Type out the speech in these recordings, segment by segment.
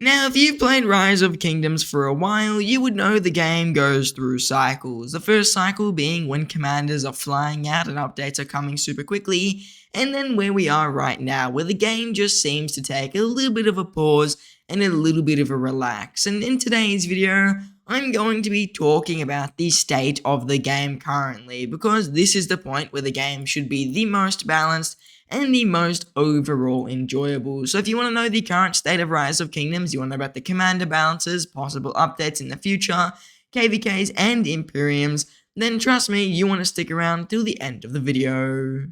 Now, if you've played Rise of Kingdoms for a while, you would know the game goes through cycles. The first cycle being when commanders are flying out and updates are coming super quickly, and then where we are right now, where the game just seems to take a little bit of a pause and a little bit of a relax. And in today's video, I'm going to be talking about the state of the game currently, because this is the point where the game should be the most balanced and the most overall enjoyable. So if you want to know the current state of Rise of Kingdoms, you want to know about the commander balances, possible updates in the future, KvKs and Imperiums, then trust me, you want to stick around till the end of the video.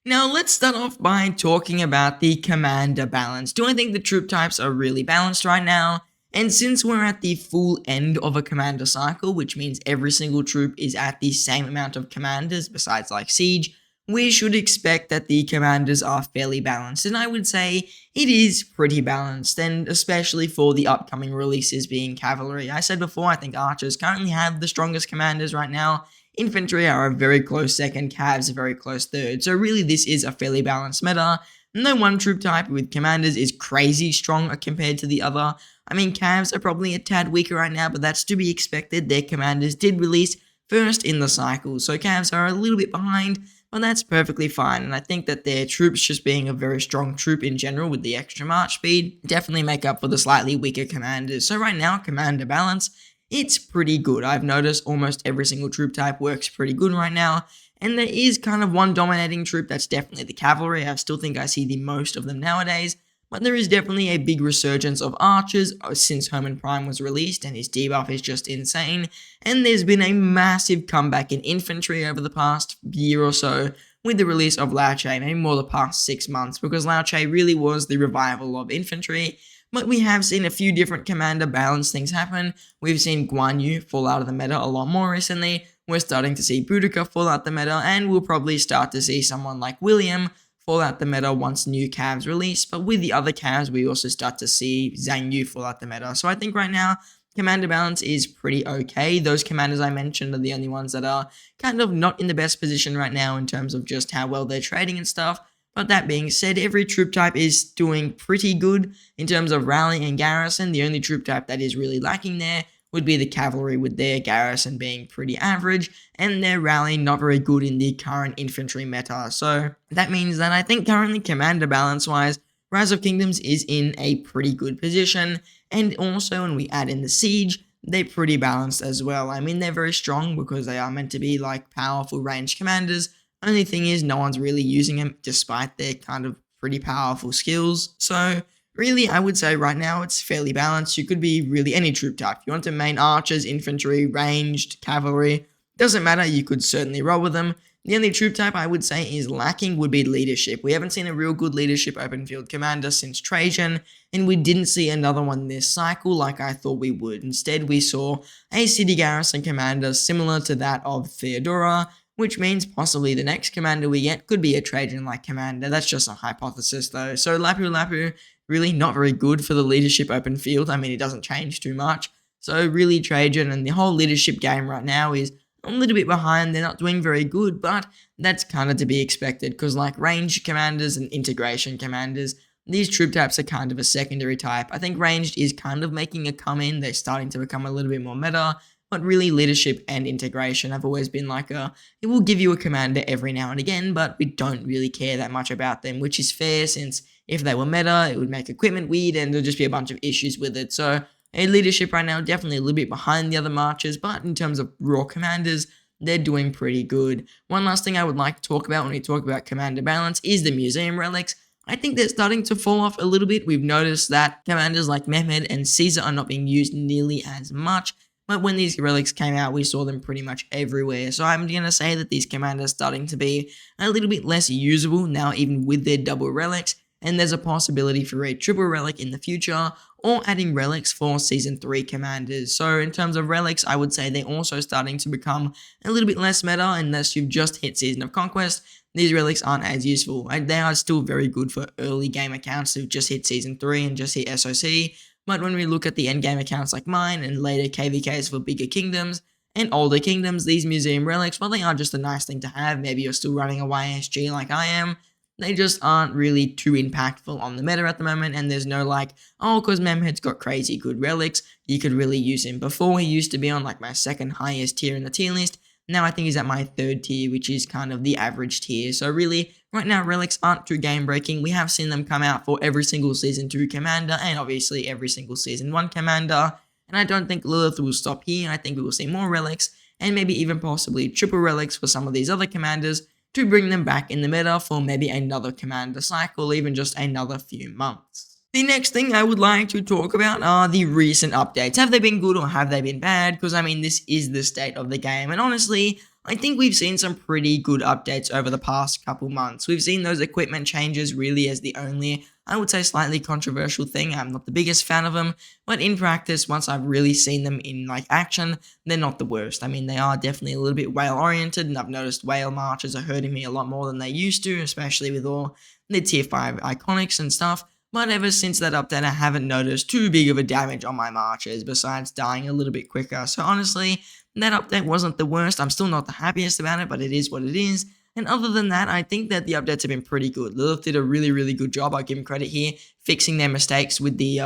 Now let's start off by talking about the commander balance. Do I think the troop types are really balanced right now? And since we're at the full end of a commander cycle, which means every single troop is at the same amount of commanders besides like Siege, we should expect that the commanders are fairly balanced, and I would say it is pretty balanced, and especially for the upcoming releases being cavalry. I said before, I think archers currently have the strongest commanders right now. Infantry are a very close second, cavs a very close third, so really this is a fairly balanced meta. No one troop type with commanders is crazy strong compared to the other. I mean, cavs are probably a tad weaker right now, but that's to be expected. Their commanders did release first in the cycle, so cavs are a little bit behind, but that's perfectly fine, and I think that their troops just being a very strong troop in general with the extra march speed definitely make up for the slightly weaker commanders. So right now, commander balance, it's pretty good. I've noticed almost every single troop type works pretty good right now, and there is kind of one dominating troop that's definitely the cavalry. I still think I see the most of them nowadays, but there is definitely a big resurgence of archers since Herman Prime was released, and his debuff is just insane. And there's been a massive comeback in infantry over the past year or so with the release of Lao Che, maybe more the past 6 months, because Lao Che really was the revival of infantry. But we have seen a few different commander balance things happen. We've seen Guan Yu fall out of the meta a lot more recently. We're starting to see Boudica fall out the meta, and we'll probably start to see someone like William fall out the meta once new calves release, but with the other calves, we also start to see Zhang Yu fall out the meta. So I think right now, commander balance is pretty okay. Those commanders I mentioned are the only ones that are kind of not in the best position right now in terms of just how well they're trading and stuff. But that being said, every troop type is doing pretty good in terms of rally and garrison. The only troop type that is really lacking there would be the cavalry, with their garrison being pretty average and their rally not very good in the current infantry meta. So that means that I think currently commander balance wise, Rise of Kingdoms is in a pretty good position, and also when we add in the siege, they're pretty balanced as well. I mean, they're very strong because they are meant to be like powerful ranged commanders. Only thing is, no one's really using them despite their kind of pretty powerful skills. So really, I would say right now it's fairly balanced. You could be really any troop type. If you want to main archers, infantry, ranged, cavalry, doesn't matter, you could certainly roll with them. The only troop type I would say is lacking would be leadership. We haven't seen a real good leadership open field commander since Trajan, and we didn't see another one this cycle like I thought we would. Instead, we saw a city garrison commander similar to that of Theodora, which means possibly the next commander we get could be a Trajan-like commander. That's just a hypothesis though. So Lapu Lapu, really not very good for the leadership open field. I mean, it doesn't change too much. So really Trajan and the whole leadership game right now is a little bit behind. They're not doing very good, but that's kind of to be expected because like ranged commanders and integration commanders, these troop types are kind of a secondary type. I think ranged is kind of making a come in. They're starting to become a little bit more meta. But really, leadership and integration have always been like it will give you a commander every now and again, but we don't really care that much about them, which is fair since if they were meta, it would make equipment weird and there'll just be a bunch of issues with it. So, leadership right now, definitely a little bit behind the other marches, but in terms of raw commanders, they're doing pretty good. One last thing I would like to talk about when we talk about commander balance is the museum relics. I think they're starting to fall off a little bit. We've noticed that commanders like Mehmed and Caesar are not being used nearly as much. But when these relics came out, we saw them pretty much everywhere. So I'm going to say that these commanders are starting to be a little bit less usable now, even with their double relics. And there's a possibility for a triple relic in the future, or adding relics for Season 3 commanders. So in terms of relics, I would say they're also starting to become a little bit less meta unless you've just hit Season of Conquest. These relics aren't as useful. They are still very good for early game accounts who've just hit Season 3 and just hit SOC. But when we look at the endgame accounts like mine and later KvKs for bigger kingdoms and older kingdoms, these museum relics, while they are just a nice thing to have, maybe you're still running a YSG like I am, they just aren't really too impactful on the meta at the moment, and there's no like, oh, because Memhead's got crazy good relics, you could really use him. Before, he used to be on like my second highest tier in the tier list. Now I think he's at my third tier, which is kind of the average tier. So really, right now, relics aren't too game breaking. We have seen them come out for every single Season 2 Commander, and obviously every single Season 1 Commander. And I don't think Lilith will stop here. I think we will see more relics, and maybe even possibly triple relics for some of these other commanders, to bring them back in the meta for maybe another commander cycle, even just another few months. The next thing I would like to talk about are the recent updates. Have they been good or have they been bad? Because I mean, this is the state of the game, and honestly, I think we've seen some pretty good updates over the past couple months. We've seen those equipment changes really as the only, I would say, slightly controversial thing. I'm not the biggest fan of them, but in practice, once I've really seen them in like action, they're not the worst. I mean, they are definitely a little bit whale oriented, and I've noticed whale marches are hurting me a lot more than they used to, especially with all the tier 5 iconics and stuff. But ever since that update, I haven't noticed too big of a damage on my marches, besides dying a little bit quicker. So honestly, that update wasn't the worst. I'm still not the happiest about it, but it is what it is. And other than that, I think that the updates have been pretty good. Lilith did a really, really good job, I'll give him credit here, fixing their mistakes with the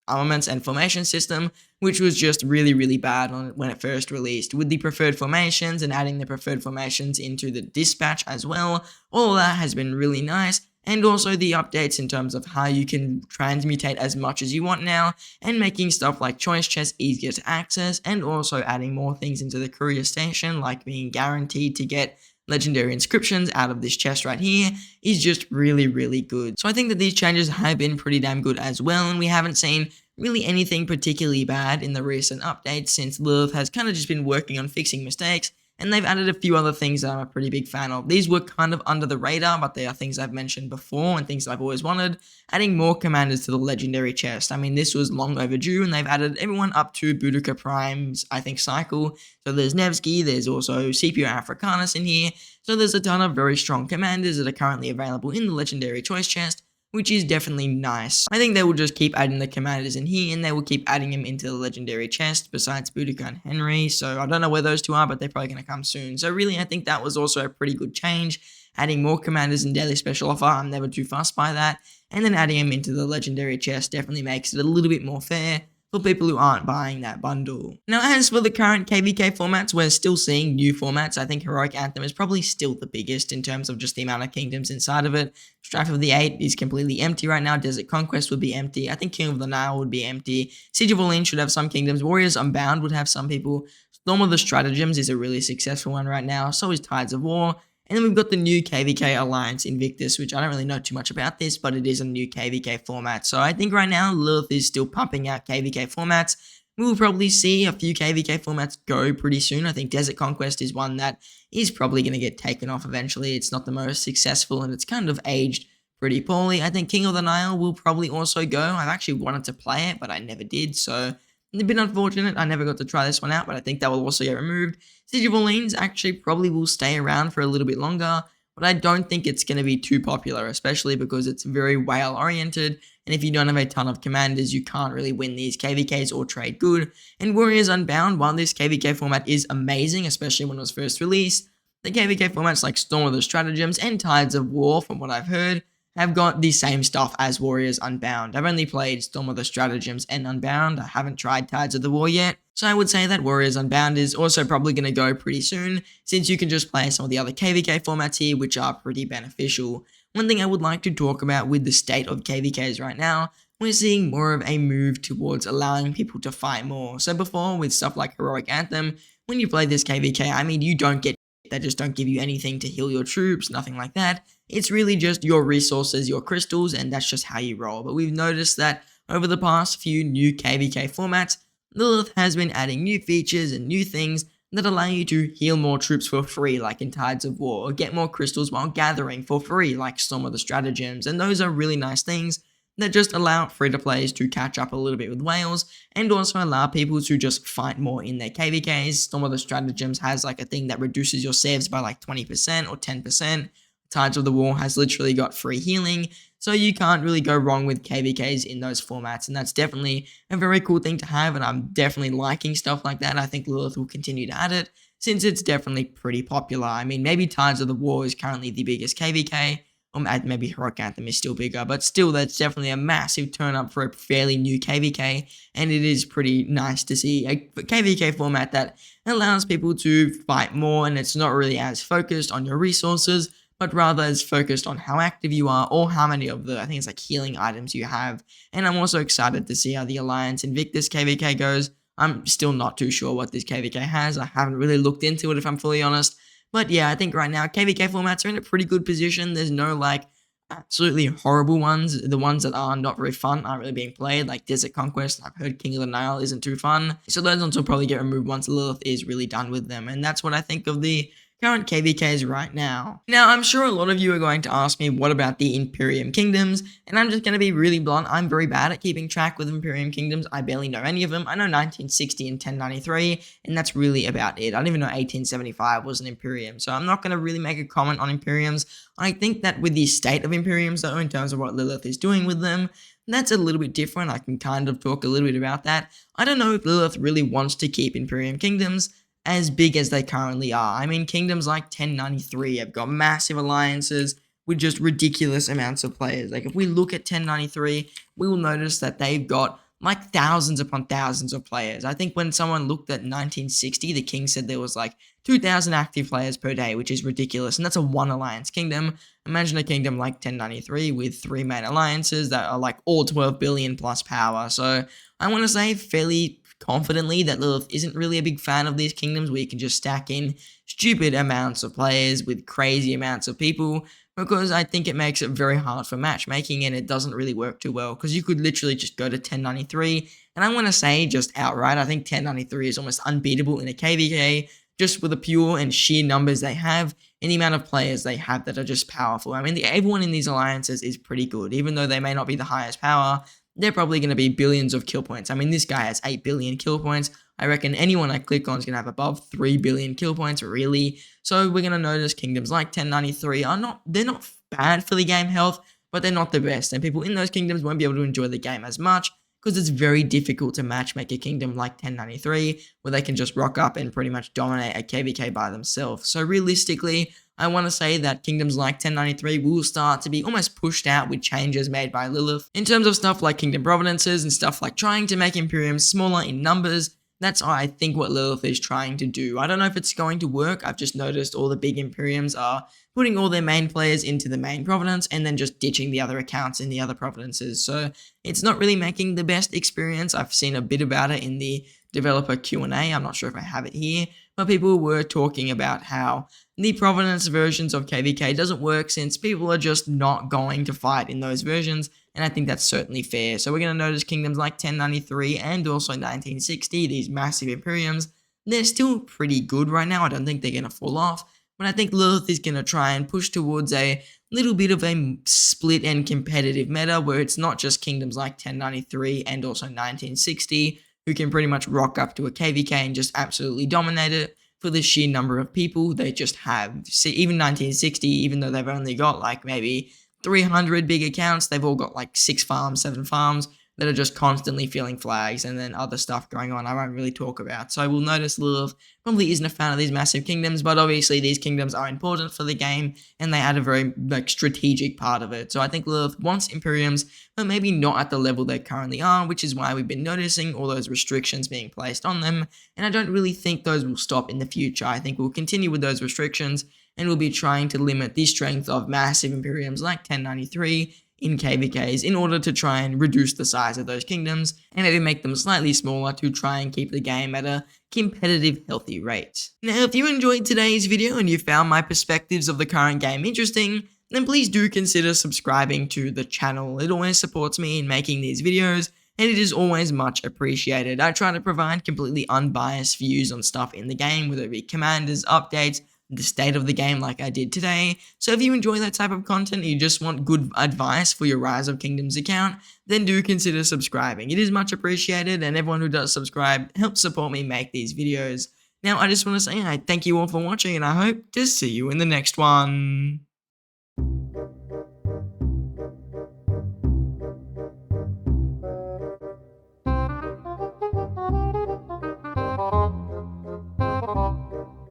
armaments and formation system, which was just really, really bad when it first released. With the preferred formations and adding the preferred formations into the dispatch as well, all of that has been really nice. And also the updates in terms of how you can transmutate as much as you want now, and making stuff like choice chests easier to access, and also adding more things into the courier station, like being guaranteed to get legendary inscriptions out of this chest right here, is just really, really good. So I think that these changes have been pretty damn good as well, and we haven't seen really anything particularly bad in the recent updates, since Lilith has kind of just been working on fixing mistakes, and they've added a few other things that I'm a pretty big fan of. These were kind of under the radar, but they are things I've mentioned before and things that I've always wanted. Adding more commanders to the legendary chest. I mean, this was long overdue, and they've added everyone up to Boudica Prime's, I think, cycle. So there's Nevsky, there's also Scipio Africanus in here. So there's a ton of very strong commanders that are currently available in the legendary choice chest, which is definitely nice. I think they will just keep adding the commanders in here, and they will keep adding them into the legendary chest, besides Boudica and Henry. So I don't know where those two are, but they're probably going to come soon. So really, I think that was also a pretty good change. Adding more commanders in daily special offer, I'm never too fussed by that. And then adding them into the legendary chest definitely makes it a little bit more fair for people who aren't buying that bundle. Now, as for the current KvK formats, we're still seeing new formats. I think Heroic Anthem is probably still the biggest in terms of just the amount of kingdoms inside of it. Strife of the Eight is completely empty right now. Desert Conquest would be empty. I think King of the Nile would be empty. Siege of Orleans should have some kingdoms. Warriors Unbound would have some people. Storm of the Stratagems is a really successful one right now. So is Tides of War. And then we've got the new KvK Alliance Invictus, which I don't really know too much about this, but it is a new KvK format. So I think right now Lilith is still pumping out KvK formats. We will probably see a few KvK formats go pretty soon. I think Desert Conquest is one that is probably going to get taken off eventually. It's not the most successful, and it's kind of aged pretty poorly. I think King of the Nile will probably also go. I've actually wanted to play it, but I never did, so a bit unfortunate. I never got to try this one out, but I think that will also get removed. Siege of Orleans actually probably will stay around for a little bit longer, but I don't think it's going to be too popular, especially because it's very whale oriented, and if you don't have a ton of commanders, you can't really win these KvKs or trade good. And Warriors Unbound, while this KvK format is amazing, especially when it was first released, the KvK formats like Storm of the Stratagems and Tides of War, from what I've heard, have got the same stuff as Warriors Unbound. I've only played Storm of the Stratagems and Unbound. I haven't tried Tides of the War yet. So I would say that Warriors Unbound is also probably going to go pretty soon, since you can just play some of the other KvK formats here, which are pretty beneficial. One thing I would like to talk about with the state of KvKs right now, we're seeing more of a move towards allowing people to fight more. So before, with stuff like Heroic Anthem, when you play this KvK, I mean, you don't get that just don't give you anything to heal your troops, nothing like that. It's really just your resources, your crystals, and that's just how you roll. But we've noticed that over the past few new KvK formats, Lilith has been adding new features and new things that allow you to heal more troops for free, like in Tides of War, or get more crystals while gathering for free, like Storm of the Stratagems. And those are really nice things that just allow free-to-players to catch up a little bit with whales, and also allow people to just fight more in their KvKs. Some of the stratagems has like a thing that reduces your saves by like 20% or 10%. Tides of the War has literally got free healing, so you can't really go wrong with KvKs in those formats, and that's definitely a very cool thing to have, and I'm definitely liking stuff like that. I think Lilith will continue to add it, since it's definitely pretty popular. I mean, maybe Tides of the War is currently the biggest KvK, maybe Heroic Anthem is still bigger, but still, that's definitely a massive turn up for a fairly new KvK, and it is pretty nice to see a KvK format that allows people to fight more, and it's not really as focused on your resources, but rather is focused on how active you are or how many of the, I think it's like healing items you have. And I'm also excited to see how the Alliance Invictus KvK goes. I'm still not too sure what this KvK has. I haven't really looked into it, if I'm fully honest. But yeah, I think right now KvK formats are in a pretty good position. There's no like absolutely horrible ones. The ones that are not very fun aren't really being played, like Desert Conquest. I've heard King of the Nile isn't too fun. So those ones will probably get removed once Lilith is really done with them. And that's what I think of the current KvKs right now. Now, I'm sure a lot of you are going to ask me, what about the Imperium Kingdoms? And I'm just going to be really blunt. I'm very bad at keeping track with Imperium Kingdoms. I barely know any of them. I know 1960 and 1093, and that's really about it. I don't even know 1875 was an Imperium, so I'm not going to really make a comment on Imperiums. I think that with the state of Imperiums, though, in terms of what Lilith is doing with them, that's a little bit different. I can kind of talk a little bit about that. I don't know if Lilith really wants to keep Imperium Kingdoms as big as they currently are. I mean, kingdoms like 1093 have got massive alliances with just ridiculous amounts of players. Like, if we look at 1093, we will notice that they've got like thousands upon thousands of players. I think when someone looked at 1960, the king said there was like 2,000 active players per day, which is ridiculous, and that's a one alliance kingdom. Imagine a kingdom like 1093 with 3 main alliances that are like all 12 billion plus power. So I want to say fairly confidently that Lilith isn't really a big fan of these kingdoms where you can just stack in stupid amounts of players with crazy amounts of people, because I think it makes it very hard for matchmaking and it doesn't really work too well, because you could literally just go to 1093, and I want to say just outright, I think 1093 is almost unbeatable in a KvK, just with the pure and sheer numbers they have and the amount of players they have that are just powerful. I mean, everyone in these alliances is pretty good, even though they may not be the highest power. They're probably going to be billions of kill points. I mean, this guy has 8 billion kill points. I reckon anyone I click on is going to have above 3 billion kill points, really. So we're going to notice kingdoms like 1093 they're not bad for the game health, but they're not the best. And people in those kingdoms won't be able to enjoy the game as much, because it's very difficult to matchmake a kingdom like 1093, where they can just rock up and pretty much dominate a KvK by themselves. So realistically, I want to say that kingdoms like 1093 will start to be almost pushed out with changes made by Lilith. In terms of stuff like kingdom provenances and stuff like trying to make Imperiums smaller in numbers, that's I think what Lilith is trying to do. I don't know if it's going to work. I've just noticed all the big Imperiums are putting all their main players into the main provenance and then just ditching the other accounts in the other provenances. So it's not really making the best experience. I've seen a bit about it in the developer Q&A. I'm not sure if I have it here, but people were talking about how the provenance versions of KvK doesn't work since people are just not going to fight in those versions, and I think that's certainly fair. So we're going to notice kingdoms like 1093 and also 1960, these massive Imperiums, they're still pretty good right now. I don't think they're going to fall off, but I think Lilith is going to try and push towards a little bit of a split and competitive meta where it's not just kingdoms like 1093 and also 1960 who can pretty much rock up to a KvK and just absolutely dominate it for the sheer number of people they just have. See, even 1960, even though they've only got like maybe 300 big accounts, they've all got like 6 farms, 7 farms that are just constantly filling flags, and then other stuff going on I won't really talk about. So I will notice Lilith probably isn't a fan of these massive kingdoms, but obviously these kingdoms are important for the game and they add a very like strategic part of it. So I think Lilith wants Imperiums, but maybe not at the level they currently are, which is why we've been noticing all those restrictions being placed on them, and I don't really think those will stop in the future. I think we'll continue with those restrictions and we'll be trying to limit the strength of massive Imperiums like 1093 in KvKs in order to try and reduce the size of those kingdoms and maybe make them slightly smaller to try and keep the game at a competitive, healthy rate. Now, if you enjoyed today's video and you found my perspectives of the current game interesting, then please do consider subscribing to the channel. It always supports me in making these videos, and it is always much appreciated. I try to provide completely unbiased views on stuff in the game, whether it be commanders, updates, the state of the game like I did today. So if you enjoy that type of content and you just want good advice for your Rise of Kingdoms account, then do consider subscribing. It is much appreciated, and everyone who does subscribe helps support me make these videos. Now, I just want to say I thank you all for watching, and I hope to see you in the next one.